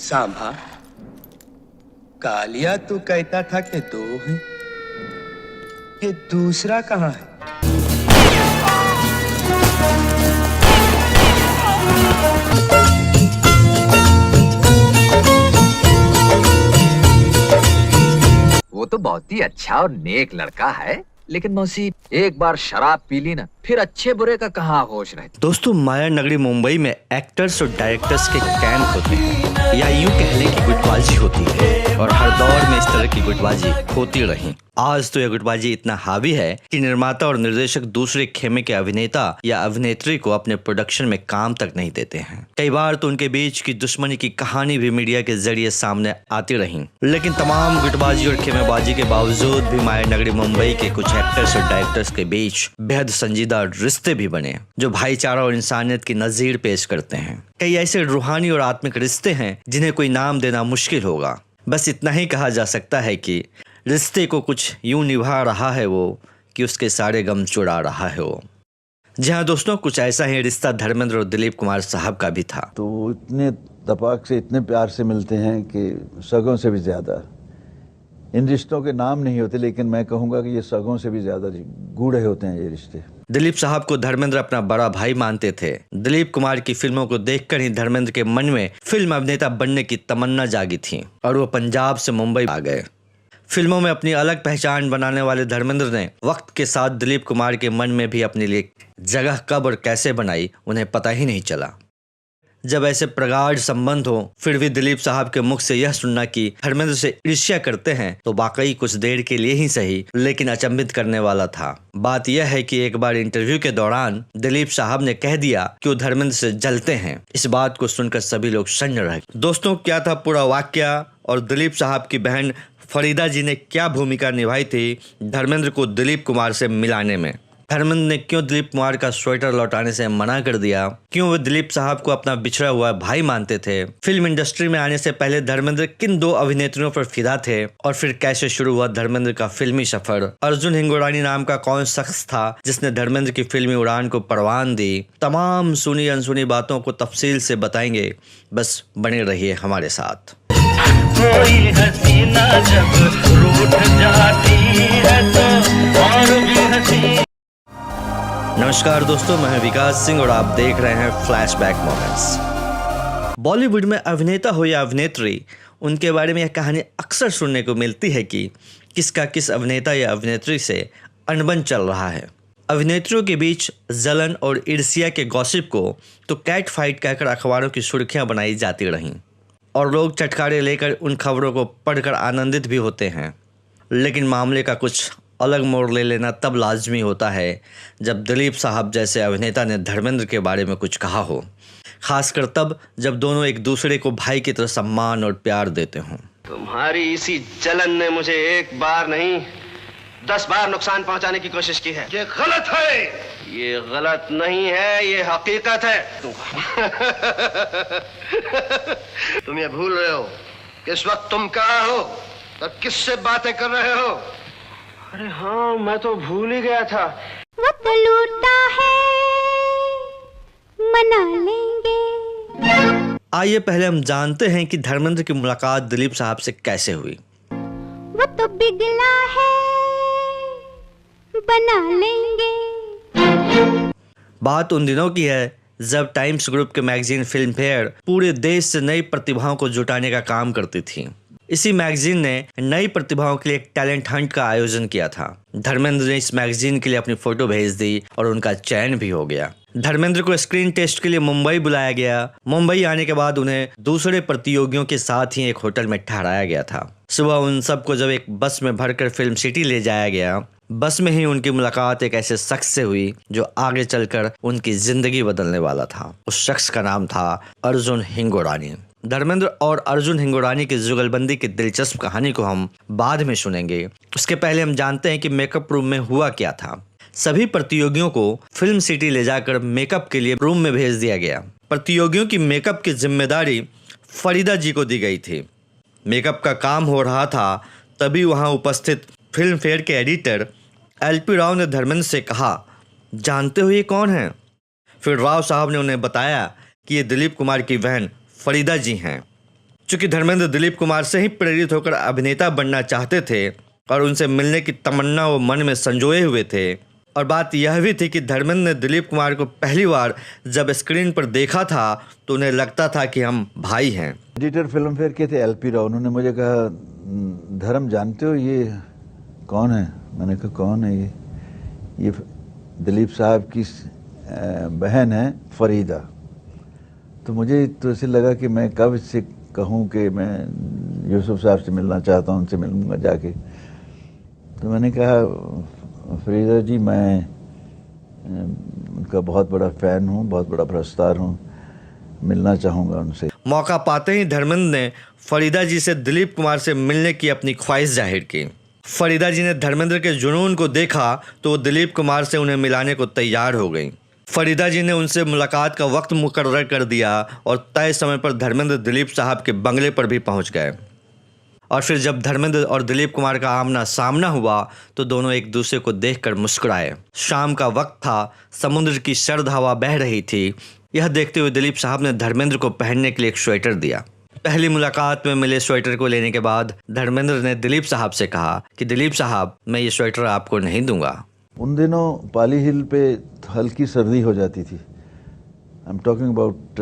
सांभा, कालिया तू कहता था कि दो हैं, ये दूसरा कहाँ है? वो तो बहुत ही अच्छा और नेक लड़का है, लेकिन मौसी एक बार शराब पी ली ना, फिर अच्छे बुरे का कहाँ होश रहता। दोस्तों, माया नगरी मुंबई में एक्टर्स और डायरेक्टर्स के कैंप होते हैं, या यूं कह लें कि गुटबाजी होती है, और हर दौर में इस तरह की गुटबाजी होती रही। आज तो यह गुटबाजी इतना हावी है कि निर्माता और निर्देशक दूसरे खेमे के अभिनेता या अभिनेत्री को अपने प्रोडक्शन में काम तक नहीं देते हैं। कई बार तो उनके बीच की दुश्मनी की कहानी भी मीडिया के जरिए सामने आती रही। लेकिन तमाम गुटबाजी और खेमेबाजी के बावजूद भी माया नगरी मुंबई के कुछ एक्टर्स और डायरेक्टर्स के बीच बेहद संजीदा रिश्ते भी बने, जो भाईचारा और इंसानियत की नजीर पेश करते हैं। कई ऐसे रूहानी और आत्मिक रिश्ते हैं जिन्हें कोई नाम देना मुश्किल होगा। बस इतना ही कहा जा सकता है कि रिश्ते को कुछ यूं निभा रहा है वो कि उसके सारे गम चुरा रहा है वो। जी हाँ दोस्तों, कुछ ऐसा ही रिश्ता धर्मेंद्र और दिलीप कुमार साहब का भी था। तो इतने तपाक से, इतने प्यार से मिलते हैं कि सगों से भी ज्यादा। इन रिश्तों के नाम नहीं होते, लेकिन मैं कहूँगा कि ये सगों से भी ज्यादा गूढ़े होते हैं ये रिश्ते। दिलीप साहब को धर्मेंद्र अपना बड़ा भाई मानते थे। दिलीप कुमार की फिल्मों को देखकर ही धर्मेंद्र के मन में फिल्म अभिनेता बनने की तमन्ना जागी थी और वो पंजाब से मुंबई आ गए। फिल्मों में अपनी अलग पहचान बनाने वाले धर्मेंद्र ने वक्त के साथ दिलीप कुमार के मन में भी अपने लिए जगह कब और कैसे बनाई, उन्हें पता ही नहीं चला। जब ऐसे प्रगाढ़ संबंध हो, फिर भी दिलीप साहब के मुख से यह सुनना कि धर्मेंद्र से ईर्ष्या करते हैं, तो वाकई कुछ देर के लिए ही सही, लेकिन अचंभित करने वाला था। बात यह है कि एक बार इंटरव्यू के दौरान दिलीप साहब ने कह दिया कि वो धर्मेंद्र से जलते हैं। इस बात को सुनकर सभी लोग सन्न रह गए। दोस्तों, क्या था पूरा वाकया और दिलीप साहब की बहन फरीदा जी ने क्या भूमिका निभाई थी धर्मेंद्र को दिलीप कुमार से मिलाने में? धर्मेंद्र ने क्यों दिलीप कुमार का स्वेटर लौटाने से मना कर दिया? क्यों वे दिलीप साहब को अपना बिछड़ा हुआ भाई मानते थे? फिल्म इंडस्ट्री में आने से पहले धर्मेंद्र किन दो अभिनेत्रियों पर फिदा थे? और फिर कैसे शुरू हुआ धर्मेंद्र का फिल्मी सफर? अर्जुन हिंगोरानी नाम का कौन शख्स था जिसने धर्मेंद्र की फिल्मी उड़ान को परवान दी? तमाम सुनी अनसुनी बातों को तफसील से बताएंगे, बस बने रहिए हमारे साथ। कोई हसीना जब रूठ जाती है तो और भी हसी। नमस्कार दोस्तों, मैं हूं विकास सिंह और आप देख रहे हैं फ्लैशबैक मोमेंट्स। बॉलीवुड में अभिनेता हो या अभिनेत्री, उनके बारे में यह कहानी अक्सर सुनने को मिलती है कि किसका किस अभिनेता या अभिनेत्री से अनबन चल रहा है। अभिनेत्रियों के बीच जलन और ईर्ष्या के गॉसिप को तो कैट फाइट कहकर अखबारों की सुर्खियां बनाई जाती रहीं और लोग चटकारे लेकर उन खबरों को पढ़कर आनंदित भी होते हैं। लेकिन मामले का कुछ अलग मोड़ ले लेना तब लाजमी होता है जब दिलीप साहब जैसे अभिनेता ने धर्मेंद्र के बारे में कुछ कहा हो, खासकर तब जब दोनों एक दूसरे को भाई की तरह सम्मान और प्यार देते हों। तुम्हारी इसी जलन ने मुझे एक बार नहीं 10 बार नुकसान पहुंचाने की कोशिश की है। ये गलत है। ये गलत नहीं है, ये हकीकत है। तुम ये भूल रहे हो कि इस वक्त तुम कहाँ हो और किससे बातें कर रहे हो? अरे हाँ, मैं तो भूल ही गया था। वक्त लूटा है, मना लेंगे। आइए पहले हम जानते हैं कि धर्मेंद्र की मुलाकात दिलीप साहब से कैसे हुई। वो तो बिगला है, बना लेंगे। बात उन दिनों की है जब टाइम्स ग्रुप के मैगजीन फिल्म फेयर पूरे देश से नई प्रतिभाओं को जुटाने का काम करती थी। इसी मैगजीन ने नई प्रतिभाओं के लिए एक टैलेंट हंट का आयोजन किया था। धर्मेंद्र ने इस मैगजीन के लिए अपनी फोटो भेज दी और उनका चयन भी हो गया। धर्मेंद्र को स्क्रीन टेस्ट के लिए मुंबई बुलाया गया। मुंबई आने के बाद उन्हें दूसरे प्रतियोगियों के साथ ही एक होटल में ठहराया गया था। सुबह उन सबको जब एक बस में भरकर फिल्म सिटी ले जाया गया, बस में ही उनकी मुलाकात एक ऐसे शख्स से हुई जो आगे चलकर उनकी जिंदगी बदलने वाला था। उस शख्स का नाम था अर्जुन हिंगोरानी। धर्मेंद्र और अर्जुन हिंगोरानी की जुगलबंदी की दिलचस्प कहानी को हम बाद में सुनेंगे। उसके पहले हम जानते हैं कि मेकअप रूम में हुआ क्या था। सभी प्रतियोगियों को फिल्म सिटी ले जाकर मेकअप के लिए रूम में भेज दिया गया। प्रतियोगियों की मेकअप की जिम्मेदारी फरीदा जी को दी गई थी। मेकअप का काम हो रहा था, तभी वहां उपस्थित फिल्म फेयर के एडिटर LP राव ने धर्मेंद्र से कहा, जानते हो ये कौन है? फिर राव साहब ने उन्हें बताया कि ये दिलीप कुमार की बहन फरीदा जी हैं। चूंकि धर्मेंद्र दिलीप कुमार से ही प्रेरित होकर अभिनेता बनना चाहते थे और उनसे मिलने की तमन्ना वो मन में संजोए हुए थे, और बात यह भी थी कि धर्मेंद्र ने दिलीप कुमार को पहली बार जब स्क्रीन पर देखा था तो उन्हें लगता था कि हम भाई हैं। एडिटर फिल्म फेयर के थे LP राव, उन्होंने मुझे कहा, धर्म जानते हो ये कौन है? मैंने कहा कौन है ये दिलीप साहब की बहन है फरीदा। तो मुझे तो ऐसे लगा कि मैं कब इससे कहूँ कि मैं यूसुफ साहब से मिलना चाहता हूँ, उनसे मिलूंगा जाके। तो मैंने कहा, फरीदा जी मैं उनका बहुत बड़ा फ़ैन हूँ, बहुत बड़ा प्रस्तार हूँ, मिलना चाहूँगा उनसे। मौका पाते ही धर्मेंद्र ने फरीदा जी से दिलीप कुमार से मिलने की अपनी ख्वाहिश जाहिर की। फरीदा जी ने धर्मेंद्र के जुनून को देखा तो वो दिलीप कुमार से उन्हें मिलाने को तैयार हो गई। फरीदा जी ने उनसे मुलाकात का वक्त मुकर्रर कर दिया और तय समय पर धर्मेंद्र दिलीप साहब के बंगले पर भी पहुंच गए। और फिर जब धर्मेंद्र और दिलीप कुमार का आमना सामना हुआ तो दोनों एक दूसरे को देखकर मुस्कुराए। शाम का वक्त था, समुद्र की सर्द हवा बह रही थी। यह देखते हुए दिलीप साहब ने धर्मेंद्र को पहनने के लिए एक स्वेटर दिया। पहली मुलाकात में मिले स्वेटर को लेने के बाद धर्मेंद्र ने दिलीप साहब से कहा कि दिलीप साहब, मैं ये स्वेटर आपको नहीं दूंगा। उन दिनों पाली हिल पे हल्की सर्दी हो जाती थी। I am talking about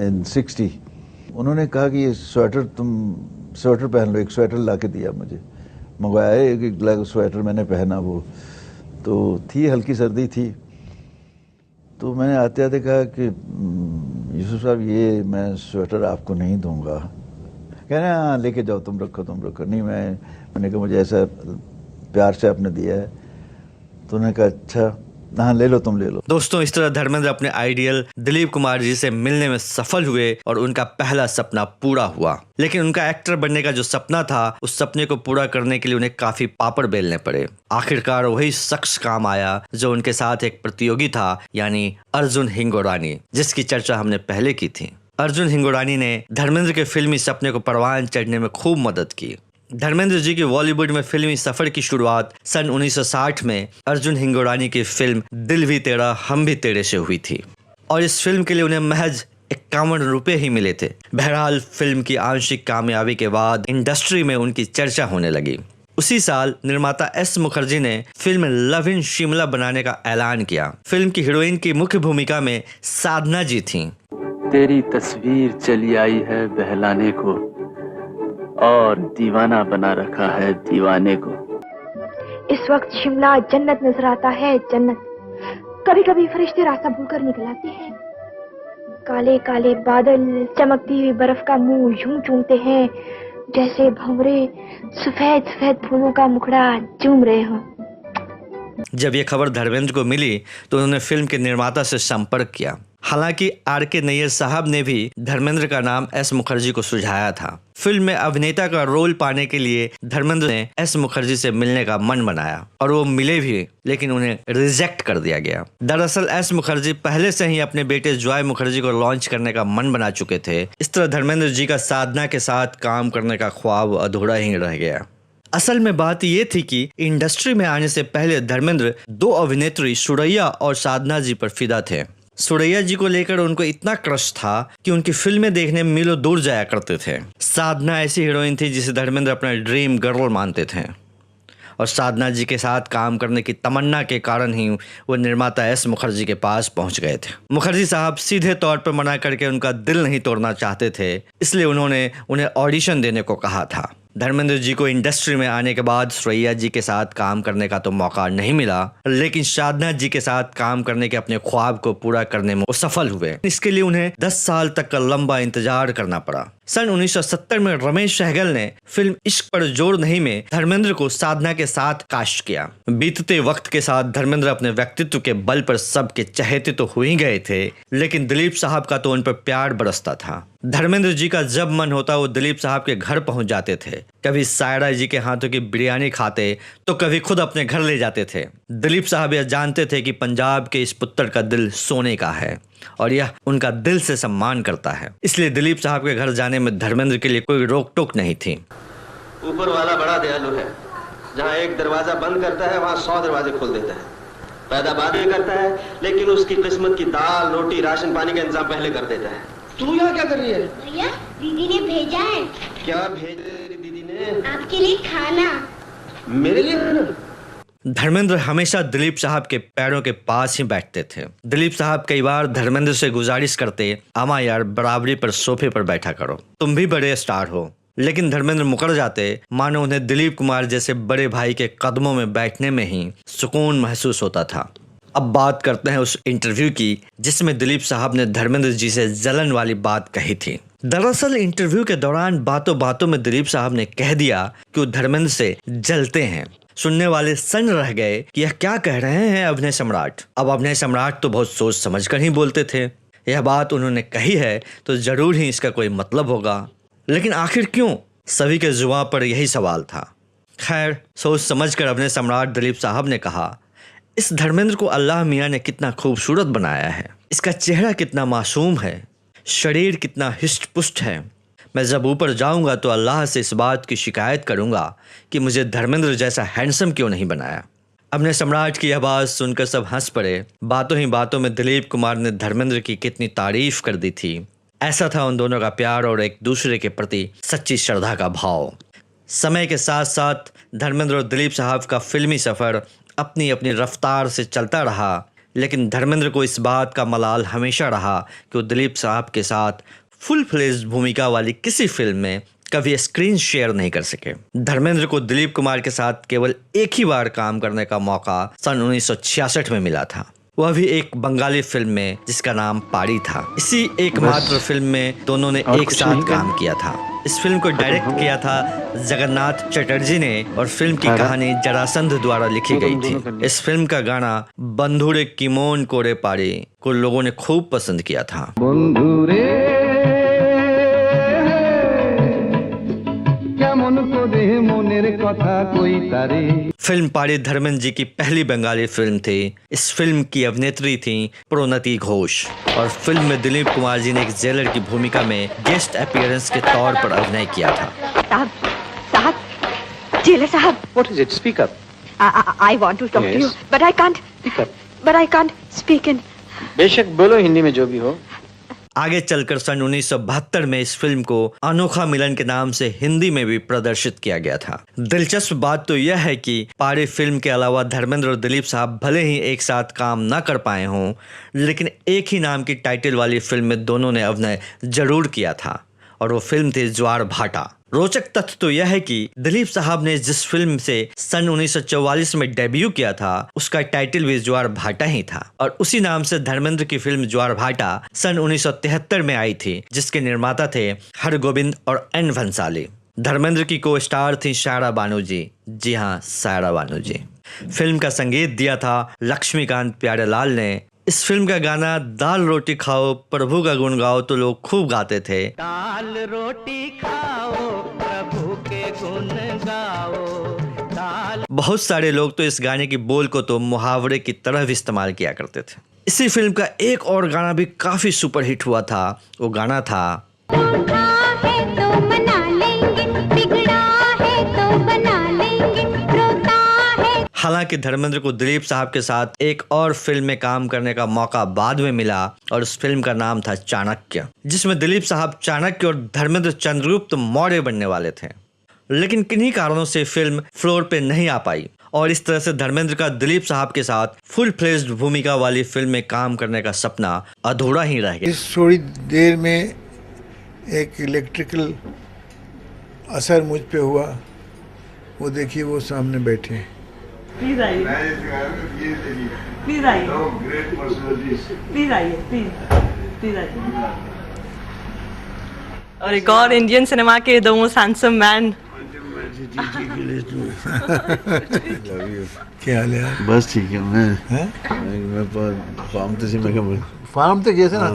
in 60। उन्होंने कहा कि ये स्वेटर पहन लो। एक स्वेटर ला के दिया मुझे, मंगवाया एक स्वेटर, मैंने पहना। वो तो थी, हल्की सर्दी थी। तो मैंने आते आते कहा कि यूसुफ साहब ये मैं स्वेटर आपको नहीं दूंगा। कह रहे हाँ लेके जाओ, तुम रखो। नहीं, मैंने कहा मुझे ऐसा प्यार से आपने दिया है। तो उन्होंने कहा अच्छा, हाँ ले लो, तुम ले लो। दोस्तों, इस तरह धर्मेंद्र अपने आइडियल दिलीप कुमार जी से मिलने में सफल हुए और उनका पहला सपना पूरा हुआ। लेकिन उनका एक्टर बनने का जो सपना था, उस सपने को पूरा करने के लिए उन्हें काफी पापड़ बेलने पड़े। आखिरकार वही शख्स काम आया जो उनके साथ एक प्रतियोगी था, यानी अर्जुन हिंगोरानी, जिसकी चर्चा हमने पहले की थी। अर्जुन हिंगोरानी ने धर्मेंद्र के फिल्मी सपने को परवान चढ़ने में खूब मदद की। धर्मेंद्र जी की बॉलीवुड में फिल्मी सफर की शुरुआत सन 1960 में अर्जुन हिंगोरानी की फिल्म दिल भी तेरा हम भी तेरे से हुई थी, और इस फिल्म के लिए उन्हें महज 51 रुपये ही मिले थे। बहरहाल फिल्म की आंशिक कामयाबी के बाद इंडस्ट्री में उनकी चर्चा होने लगी। उसी साल निर्माता S मुखर्जी ने फिल्म लव इन शिमला बनाने का ऐलान किया। फिल्म की हीरोइन की मुख्य भूमिका में साधना जी थीं। तेरी तस्वीर चली आई है बहलाने को और दीवाना बना रखा है दीवाने को। इस वक्त शिमला जन्नत नजर आता है, जन्नत। कभी कभी फरिश्ते रास्ता भूलकर निकल आते हैं। काले काले बादल चमकती हुई बर्फ का मुंह यूं चूमते हैं जैसे भंवरे सफेद सफेद फूलों का मुखड़ा चूम रहे हों। जब यह खबर धर्मेंद्र को मिली तो उन्होंने फिल्म के निर्माता से संपर्क किया। हालांकि R.K. नैयर साहब ने भी धर्मेंद्र का नाम S मुखर्जी को सुझाया था। फिल्म में अभिनेता का रोल पाने के लिए धर्मेंद्र ने S मुखर्जी से मिलने का मन बनाया और वो मिले भी, लेकिन उन्हें रिजेक्ट कर दिया गया। दरअसल S मुखर्जी पहले से ही अपने बेटे जॉय मुखर्जी को लॉन्च करने का मन बना चुके थे। इस तरह धर्मेंद्र जी का साधना के साथ काम करने का ख्वाब अधूरा ही रह गया। असल में बात ये थी कि इंडस्ट्री में आने से पहले धर्मेंद्र 2 अभिनेत्री सुरैया और साधना जी पर फिदा थे। सुरैया जी को लेकर उनको इतना क्रश था कि उनकी फिल्में देखने मीलों दूर जाया करते थे। साधना ऐसी हीरोइन थी जिसे धर्मेंद्र अपना ड्रीम गर्ल मानते थे, और साधना जी के साथ काम करने की तमन्ना के कारण ही वो निर्माता S मुखर्जी के पास पहुंच गए थे। मुखर्जी साहब सीधे तौर पर मना करके उनका दिल नहीं तोड़ना चाहते थे, इसलिए उन्होंने उन्हें ऑडिशन देने को कहा था। धर्मेंद्र जी को इंडस्ट्री में आने के बाद सुरैया जी के साथ काम करने का तो मौका नहीं मिला, लेकिन साधना जी के साथ काम करने के अपने ख्वाब को पूरा करने में वो सफल हुए। इसके लिए उन्हें 10 साल तक का लंबा इंतजार करना पड़ा। सन 1970 में रमेश सहगल ने फिल्म इश्क पर जोर नहीं में धर्मेंद्र को साधना के साथ कास्ट किया। बीतते वक्त के साथ धर्मेंद्र अपने व्यक्तित्व के बल पर सबके चहेते तो हो ही गए थे, लेकिन दिलीप साहब का तो उन पर प्यार बरसता था। धर्मेंद्र जी का जब मन होता वो दिलीप साहब के घर पहुंच जाते थे। कभी सायरा जी के हाथों की बिरयानी खाते तो कभी खुद अपने घर ले जाते थे। दिलीप साहब यह जानते थे कि पंजाब के इस पुत्र का दिल सोने का है और यह उनका दिल से सम्मान करता है, इसलिए दिलीप साहब के घर जाने में धर्मेंद्र के लिए कोई रोक टोक नहीं थी। ऊपर वाला बड़ा दयालु है, जहाँ एक दरवाजा बंद करता है वहाँ 100 दरवाजे खोल देता है। पैदा बाद में करता है, लेकिन उसकी किस्मत की दाल रोटी राशन पानी का इंतजाम पहले कर देता है। तू यहाँ क्या कर रही है? भैया दीदी ने भेजा है। क्या भेजा तेरी दीदी ने? आपके लिए खाना। मेरे लिए खाना? धर्मेंद्र हमेशा दिलीप साहब के पैरों के पास ही बैठते थे। दिलीप साहब कई बार धर्मेंद्र से गुजारिश करते, आमा यार बराबरी पर सोफे पर बैठा करो, तुम भी बड़े स्टार हो। लेकिन धर्मेंद्र मुकर जाते, मानो उन्हें दिलीप कुमार जैसे बड़े भाई के कदमों में बैठने में ही सुकून महसूस होता था। अब बात करते हैं उस इंटरव्यू की जिसमें दिलीप साहब ने धर्मेंद्र जी से जलन वाली बात कही थी। दरअसल इंटरव्यू के दौरान बातों बातों में दिलीप साहब ने कह दिया कि वो धर्मेंद्र से जलते हैं। सुनने वाले सन्न रह गए कि यह क्या कह रहे हैं अभिनय सम्राट। अब अभिनय सम्राट तो बहुत सोच समझ कर ही बोलते थे। यह बात उन्होंने कही है तो जरूर ही इसका कोई मतलब होगा, लेकिन आखिर क्यों? सभी के जुबान पर यही सवाल था। खैर, सोच समझकर अभिनय सम्राट दिलीप साहब ने कहा, इस धर्मेंद्र को अल्लाह मियाँ ने कितना खूबसूरत बनाया है। इसका चेहरा कितना मासूम है, शरीर कितना हिष्ट पुष्ट है। मैं जब ऊपर जाऊंगा तो अल्लाह से इस बात की शिकायत करूंगा कि मुझे धर्मेंद्र जैसा हैंडसम क्यों नहीं बनाया। अभिनय सम्राट की यह बात सुनकर सब हंस पड़े। बातों ही बातों में दिलीप कुमार ने धर्मेंद्र की कितनी तारीफ कर दी थी। ऐसा था उन दोनों का प्यार और एक दूसरे के प्रति सच्ची श्रद्धा का भाव। समय के साथ साथ धर्मेंद्र और दिलीप साहब का फिल्मी सफ़र अपनी अपनी रफ्तार से चलता रहा, लेकिन धर्मेंद्र को इस बात का मलाल हमेशा रहा कि वो दिलीप साहब के साथ फुल फ्लेज्ड भूमिका वाली किसी फिल्म में कभी स्क्रीन शेयर नहीं कर सके। धर्मेंद्र को दिलीप कुमार के साथ केवल एक ही बार काम करने का मौका सन 1966 में मिला था, वह भी एक बंगाली फिल्म में जिसका नाम पारी था। इसी एकमात्र फिल्म में दोनों ने एक साथ काम किया था। इस फिल्म को डायरेक्ट किया था जगन्नाथ चटर्जी ने और फिल्म की कहानी जरासंध द्वारा लिखी गई थी। इस फिल्म का गाना बंधुरे किमोन कोरे पारी को लोगों ने खूब पसंद किया था। फिल्म पारी धर्मेंद्र जी की पहली बंगाली फिल्म थी। इस फिल्म की अभिनेत्री थी प्रोन्नति घोष और फिल्म में दिलीप कुमार जी ने एक जेलर की भूमिका में गेस्ट अपीयरेंस के तौर पर अभिनय किया था। साहब, जेलर साहब, What is it? Speak up. I want to talk to you, but I can't speak in. बेशक बोलो, हिंदी में जो भी हो। आगे चलकर सन 1972 में इस फिल्म को अनोखा मिलन के नाम से हिंदी में भी प्रदर्शित किया गया था। दिलचस्प बात तो यह है कि पारी फिल्म के अलावा धर्मेंद्र और दिलीप साहब भले ही एक साथ काम न कर पाए हों, लेकिन एक ही नाम की टाइटल वाली फिल्म में दोनों ने अभिनय जरूर किया था और वो फिल्म थी ज्वार भाटा। रोचक तथ्य तो यह है कि दिलीप साहब ने जिस फिल्म से सन 1944 में डेब्यू किया था उसका टाइटल भी ज्वार भाटा ही था और उसी नाम से धर्मेंद्र की फिल्म ज्वार भाटा सन 1973 में आई थी, जिसके निर्माता थे हरगोविंद और एन भंसाली। धर्मेंद्र की को स्टार थी शायरा बानो जी। जी हाँ, शायरा बानो जी। फिल्म का संगीत दिया था लक्ष्मीकांत प्यारेलाल ने। इस फिल्म का गाना दाल रोटी खाओ प्रभु का गुण गाओ तो लोग खूब गाते थे। दाल रोटी खाओ प्रभु के गुण गाओ। बहुत सारे लोग तो इस गाने की बोल को तो मुहावरे की तरह भी इस्तेमाल किया करते थे। इसी फिल्म का एक और गाना भी काफी सुपरहिट हुआ था। वो गाना था हालांकि धर्मेंद्र को दिलीप साहब के साथ एक और फिल्म में काम करने का मौका बाद में मिला और उस फिल्म का नाम था चाणक्य, जिसमें दिलीप साहब चाणक्य और धर्मेंद्र चंद्रगुप्त मौर्य बनने वाले थे। लेकिन किन्हीं कारणों से फिल्म फ्लोर पे नहीं आ पाई और इस तरह से धर्मेंद्र का दिलीप साहब के साथ फुल फ्लेज्ड भूमिका वाली फिल्म में काम करने का सपना अधूरा ही रह गया। थोड़ी देर में एक इलेक्ट्रिकल असर मुझ पे हुआ। वो देखिए, वो सामने बैठे। प्लीज आइए, प्लीज आइए, प्लीज आइए, प्लीज आइए। और एक और इंडियन सिनेमा के द मोस्ट हैंडसम मैन। क्या हाल है? बस ठीक है। मैं फार्म तो फार्म तो जैसे ना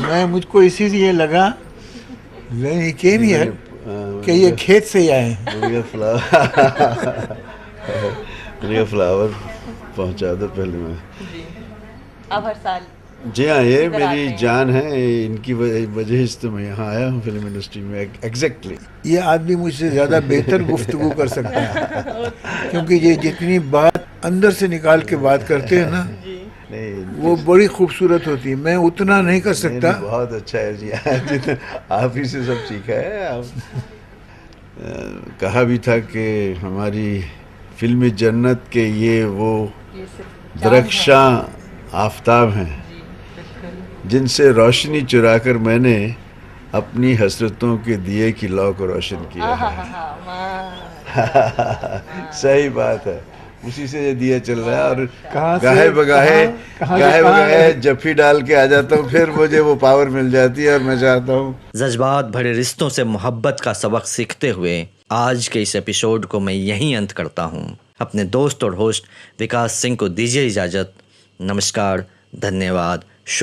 मैं मुझको इसी से ये लगा केम हियर कि ये खेत से ही आए। फ्लावर पहुंचा दो पहले मैं। अब हर साल। जी हाँ, ये मेरी जान है। इनकी वजह से तो मैं यहाँ आया हूँ फिल्म इंडस्ट्री में। एग्जैक्टली। ये आदमी मुझसे ज़्यादा बेहतर गुफ्तगू कर सकता है क्योंकि ये जितनी बात अंदर से निकाल के बात करते हैं ना, वो बड़ी खूबसूरत होती है। मैं उतना नहीं कर सकता। बहुत अच्छा है जी, आप ही से सब सीखा है। आप कहा भी था कि हमारी फिल्मी जन्नत के ये वो दरख्शां आफताब हैं जिनसे रोशनी चुराकर मैंने अपनी हसरतों के दिए की लौ को रोशन किया है। सही बात है, उसी से ये दिया चल रहा है। और गाहे बगाहे जफ्फी डाल के आ जाता हूँ, फिर मुझे वो पावर मिल जाती है और मैं चाहता हूँ। जज्बात भरे रिश्तों से मोहब्बत का सबक सीखते हुए आज के इस एपिसोड को मैं यहीं अंत करता हूँ। अपने दोस्त और होस्ट विकास सिंह को दीजिए इजाज़त। नमस्कार, धन्यवाद,